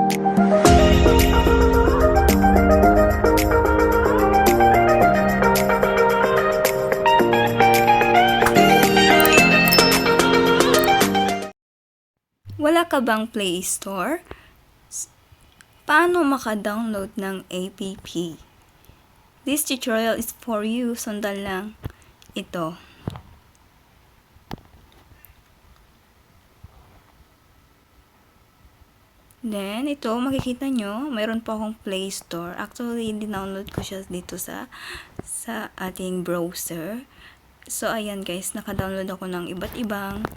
Wala ka bang Play Store? Paano maka-download ng app? This tutorial is for you. Sundan lang ito. Then, ito, makikita nyo, mayroon pa akong Play Store. Actually, dinownload ko siya dito sa ating browser. So, ayan guys, naka-download ako ng iba't ibang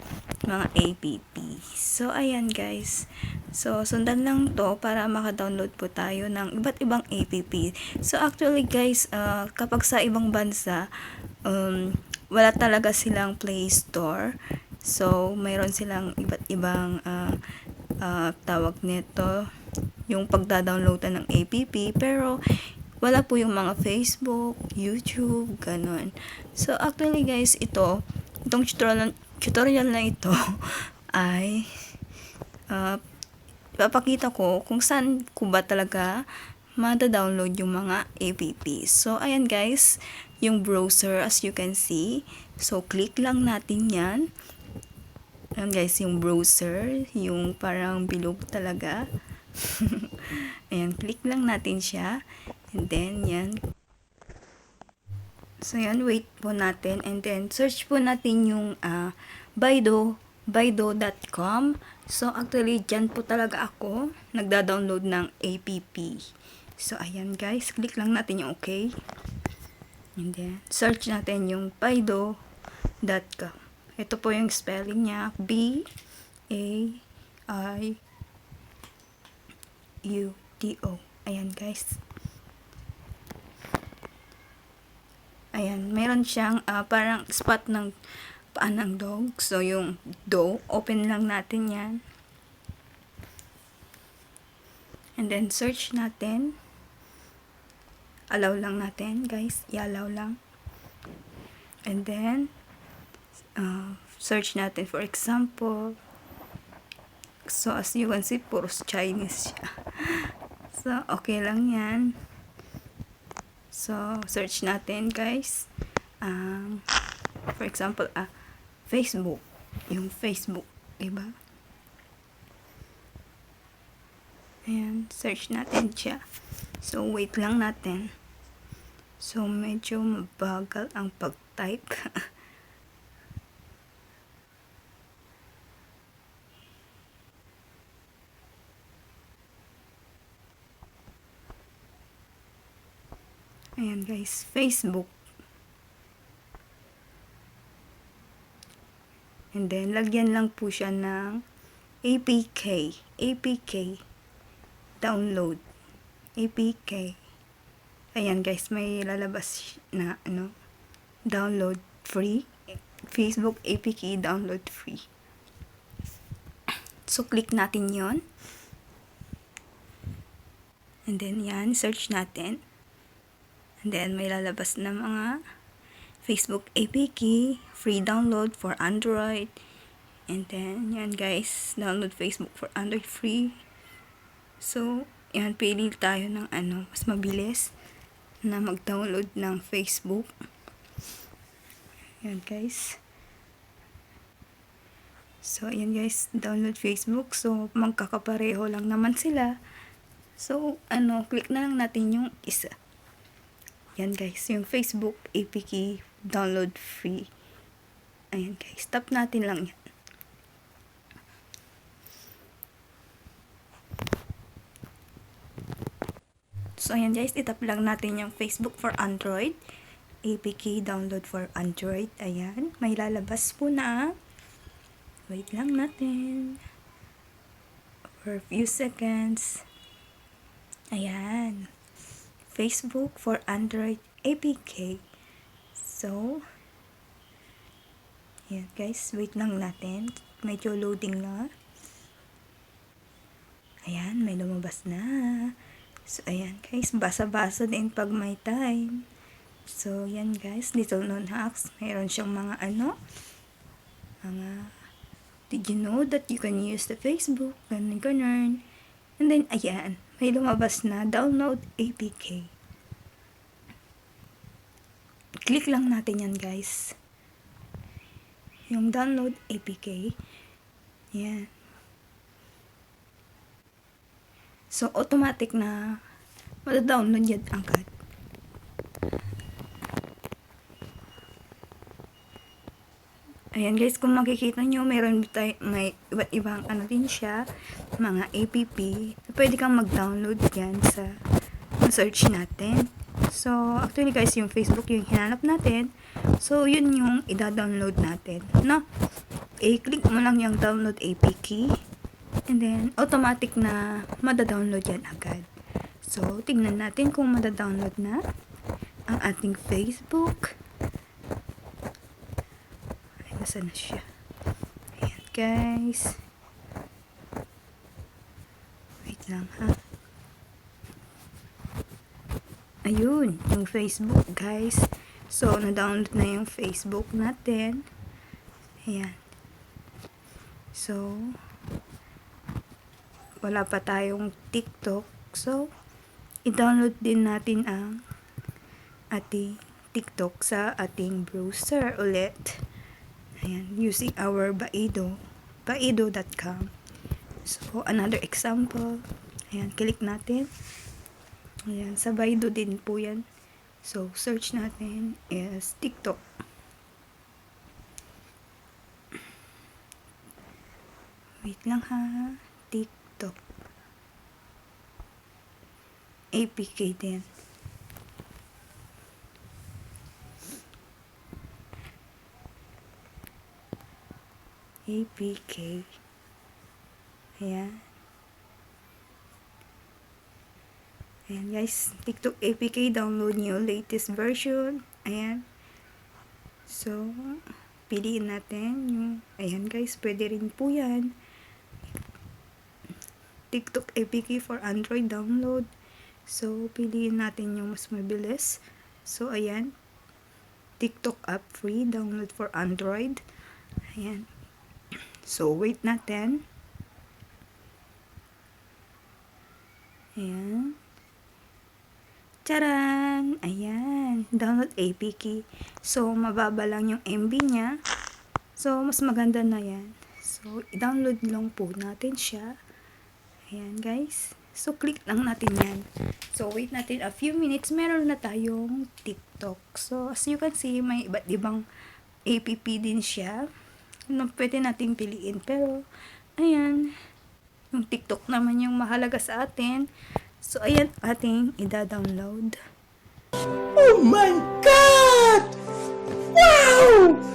mga app. So, ayan guys. So, sundan lang to para maka-download po tayo ng iba't ibang app. So, actually guys, kapag sa ibang bansa, wala talaga silang Play Store. So, mayroon silang iba't ibang tawag nito, yung pagda-downloadan ng app, pero wala po yung mga Facebook, YouTube, ganon. So, actually guys, itong tutorial na ito ay papakita ko kung saan ko ba talaga mada-download yung mga app. So, ayan guys, yung browser as you can see. So, click lang natin yan. Ayan guys, yung browser, yung parang bilog talaga. Ayan, click lang natin siya. And then, yan. So, yan, wait po natin. And then, search po natin yung Baidu.com. So, actually, dyan po talaga ako nagda-download ng app. So, ayan guys, click lang natin yung okay. And then, search natin yung Baidu.com. Ito po yung spelling niya, B-A-I-U-D-O. Ayan guys. Ayan, meron siyang parang spot ng paan ng dog. So, yung do, open lang natin yan. And then, search natin. Allow lang natin, guys. I-allow lang. And then, search natin, for example. So, as you can see, puros Chinese siya. So, okay lang yan. So, search natin, guys. For example, Facebook. Yung Facebook, diba? Ayan, search natin siya. So, wait lang natin. So, medyo mabagal ang pag-type. Ayan guys, Facebook. And then, lagyan lang po siya ng APK. Download. APK. Ayan guys, may lalabas na download free. Facebook APK download free. So, click natin yon. And then, yan, search natin. And then, may lalabas na mga Facebook APK, free download for Android. And then, yan guys, download Facebook for Android free. So, yan, pili tayo ng mas mabilis na mag-download ng Facebook. Yan guys. So, yan guys, download Facebook. So, magkakapareho lang naman sila. So, click na lang natin yung isa. Yan guys, yung Facebook APK download free. Ayan guys, tap natin lang yan. So ayan guys, itap lang natin yung Facebook for Android. APK download for Android. Ayan, may lalabas po na. Wait lang natin. For a few seconds. Ayan. Facebook for Android APK. So, yan guys, wait lang natin. Medyo loading na. Ayan, may lumabas na. So, ayan guys, basa-basa din pag may time. So, yan guys, Little Known Hacks. Mayroon siyang mga did you know that you can use the Facebook? Ganun. And then, ayan, may lumabas na download APK. Click lang natin yan, guys. Yung download APK. Ayan. So, automatic na madadownload yan agad. Ayan guys, kung makikita nyo, may iba't ibang ano din siya, mga app. Pwede kang mag-download yan sa search natin. So, actually guys, yung Facebook yung hinanap natin. So, yun yung ida-download natin, no? I-click mo lang yung download APK. And then, automatic na madadownload yan agad. So, tingnan natin kung madadownload na ang ating Facebook. Nasaan na siya? Ayan guys. Wait lang ha. Ayun, yung Facebook guys. So, na-download na yung Facebook natin. Ayan. So, wala pa tayong TikTok. So, i-download din natin ang ating TikTok sa ating browser ulit. Ayan, using our baido.com. So, another example. Ayan, click natin. Ayan, sa Baidu din po yan. So, search natin is TikTok. Wait lang ha. TikTok. APK din. APK. Ayan. Ayan guys, TikTok APK, download nyo latest version. Ayan. So, piliin natin yung, ayan guys, pwede rin po yan. TikTok APK for Android download. So, piliin natin yung mas mabilis. So, ayan. TikTok app free, download for Android. Ayan. So, wait natin. Ayan. Charan! Ayan. Download APK. So, mababa lang yung MB niya. So, mas maganda na yan. So, i-download lang po natin siya. Ayan, guys. So, click lang natin yan. So, wait natin a few minutes. Meron na tayong TikTok. So, as you can see, may iba't ibang app din siya na pwede nating piliin. Pero, ayan, yung TikTok naman yung mahalaga sa atin. So, ayan, ating ida-download. Oh my God! Wow!